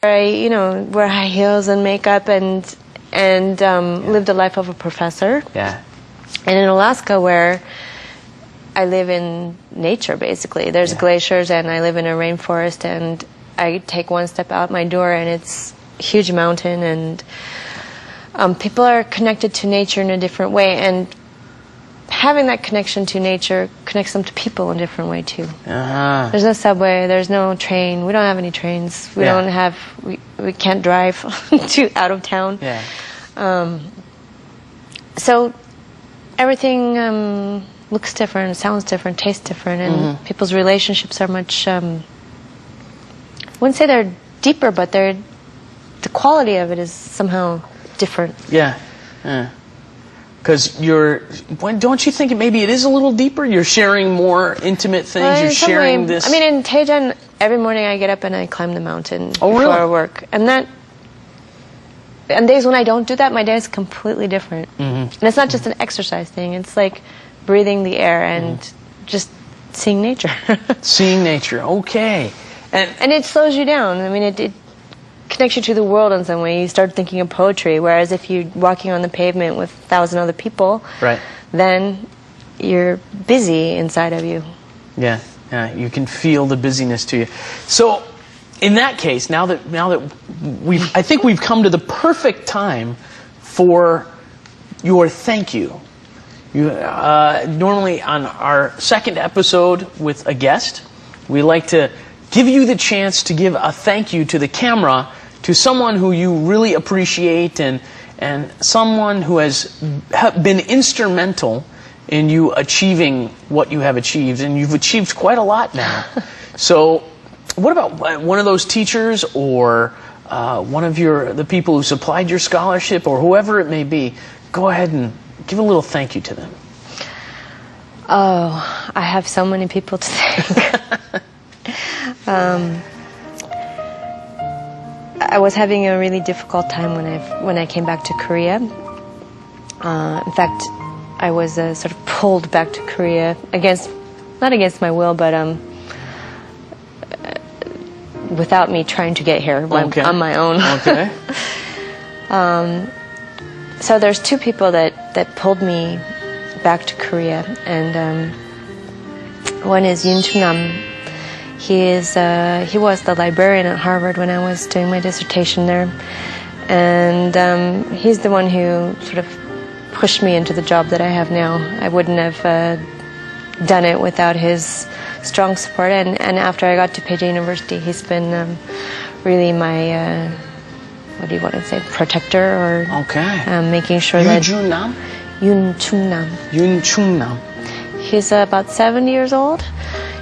I, wear high heels and makeup and live the life of a professor. Yeah. And in Alaska, where I live in nature, basically. There's glaciers, and I live in a rainforest, and I take one step out my door, and it's a huge mountain, and people are connected to nature in a different way, and having that connection to nature connects them to people in a different way, too. Uh-huh. There's no subway, there's no train. We don't have any trains. We don't have, we can't drive out of town. Yeah. So everything looks different, sounds different, tastes different, and people's relationships are much, I wouldn't say they're deeper, but the quality of it is somehow different. Yeah. Because don't you think maybe it is a little deeper? You're sharing more intimate things, you're sharing this. I mean, in Taejan, every morning I get up and I climb the mountain before work. And days when I don't do that, my day is completely different. And it's not just an exercise thing, it's like breathing the air and just seeing nature. Seeing nature, okay. And it slows you down. I mean, it connects you to the world in some way. You start thinking of poetry, whereas if you're walking on the pavement with 1,000 other people, then you're busy inside of you. Yeah, you can feel the busyness to you. So, in that case, now that I think we've come to the perfect time for your thank you. Normally on our second episode with a guest, we like to give you the chance to give a thank you to the camera to someone who you really appreciate and someone who has been instrumental in you achieving what you have achieved, and you've achieved quite a lot now. So what about one of those teachers or one of the people who supplied your scholarship or whoever it may be? Go ahead and give a little thank you to them. Oh, I have so many people to thank. I was having a really difficult time when I came back to Korea. In fact, I was sort of pulled back to Korea not against my will, but without me trying to get here on my own. Okay. So there's two people that pulled me back to Korea, and one is Yoon Chung-nam. He was the librarian at Harvard when I was doing my dissertation there, and he's the one who sort of pushed me into the job that I have now. I wouldn't have done it without his strong support, and after I got to Peije University, he's been really my what do you want to say, protector, or making sure that Yoon Chung-nam. Yoon Chung-nam. He's about 70 years old.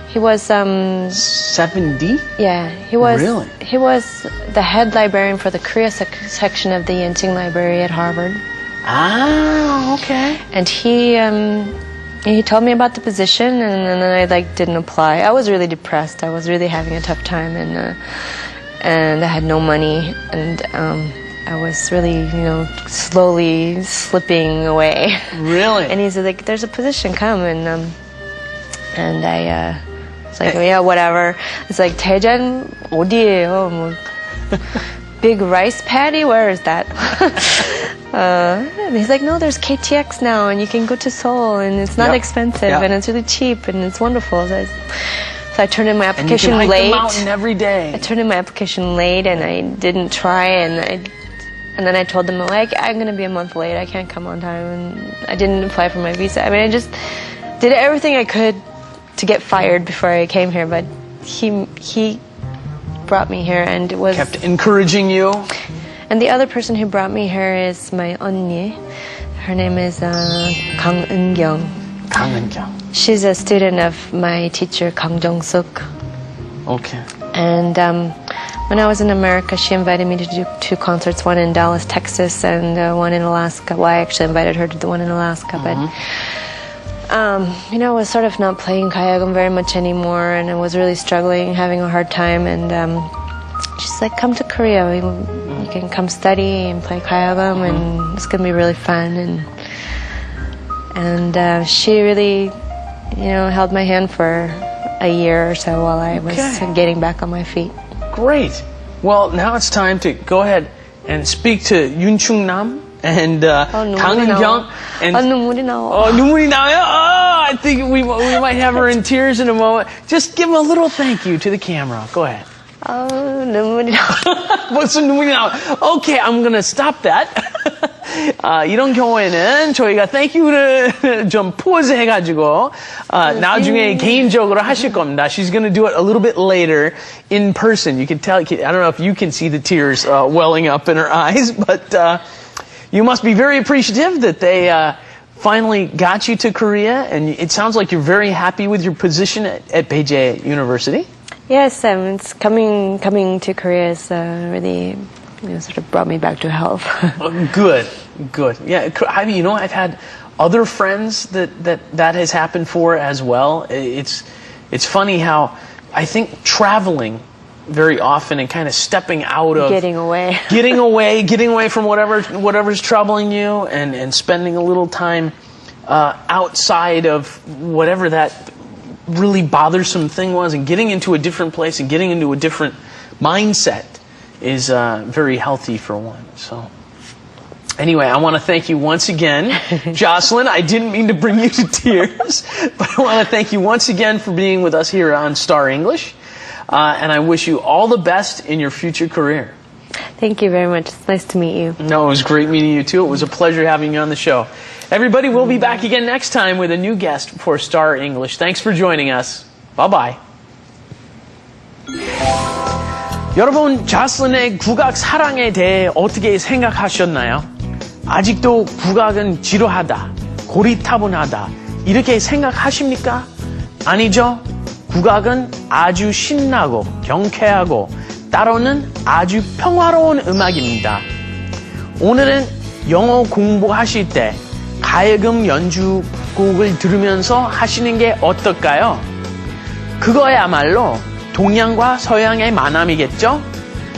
He was 70? Yeah, he was. Really? He was the head librarian for the Korea section of the Yenching Library at Harvard. Ah, okay. And he told me about the position, and then I didn't apply. I was really depressed. I was really having a tough time, and I had no money, and I was really, slowly slipping away. Really? And he said, there's a position, come, and I was like, yeah, whatever. It's like, Taejan, 어디예요? Big rice paddy? Where is that? And he's like, no, there's KTX now, and you can go to Seoul, and it's not expensive, and it's really cheap, and it's wonderful. So I turned in my application and you can hike late. the mountain every day. I turned in my application late, and I didn't try, and then I told them, I'm going to be a month late. I can't come on time, and I didn't apply for my visa. I mean, I just did everything I could to get fired before I came here, but he brought me here, and it was kept encouraging you. And the other person who brought me here is my 언니. Her name is Kang Eun-kyung. Kang Eun-kyung. She's a student of my teacher Kang Jong-suk. Okay. And when I was in America, she invited me to do 2 concerts, one in Dallas, Texas, and one in Alaska. Well, I actually invited her to the one in Alaska, but I was sort of not playing Gayagum very much anymore, and I was really struggling, having a hard time, and she's like, come to Korea, you can come study and play Gayagum, and it's going to be really fun, and she really, held my hand for a year or so while I was getting back on my feet. Great. Well, now it's time to go ahead and speak to 윤충남 and 강은경. And 눈물이 나와. 눈물이 나와요? I think we might have her in tears in a moment. Just give a little thank you to the camera. Go ahead. 눈물이 나와. 무슨 눈물이 나와? Okay, I'm gonna stop that. 이런 경우에는 저희가 thank you를 좀 포즈 해가지고 나중에 개인적으로 하실 겁니다. She's gonna do it a little bit later in person. You can tell. I don't know if you can see the tears welling up in her eyes, but you must be very appreciative that they finally got you to Korea, and it sounds like you're very happy with your position at Beijing University. Yes, it's coming to Korea is really sort of brought me back to health. Good. Yeah, I mean, I've had other friends that has happened for as well. It's funny how I think traveling very often and kind of stepping out of getting away from whatever's troubling you and spending a little time outside of whatever that really bothersome thing was and getting into a different place and getting into a different mindset is very healthy for one. So anyway, I want to thank you once again, Jocelyn. I didn't mean to bring you to tears, but I want to thank you once again for being with us here on Star English. And I wish you all the best in your future career. Thank you very much. It's nice to meet you. No, it was great meeting you too. It was a pleasure having you on the show. Everybody, we'll be back again next time with a new guest for Star English. Thanks for joining us. Bye-bye. 여러분, 자슬린의 국악 사랑에 대해 어떻게 생각하셨나요? 아직도 국악은 지루하다, 고리타분하다, 이렇게 생각하십니까? 아니죠? 국악은 아주 신나고 경쾌하고 따로는 아주 평화로운 음악입니다. 오늘은 영어 공부하실 때 가야금 연주곡을 들으면서 하시는 게 어떨까요? 그거야말로 동양과 서양의 만남이겠죠?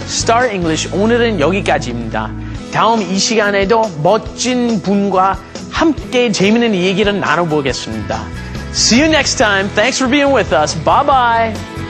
Star English 오늘은 여기까지입니다. 다음 이 시간에도 멋진 분과 함께 재미있는 얘기를 나눠보겠습니다. See you next time. Thanks for being with us. Bye-bye.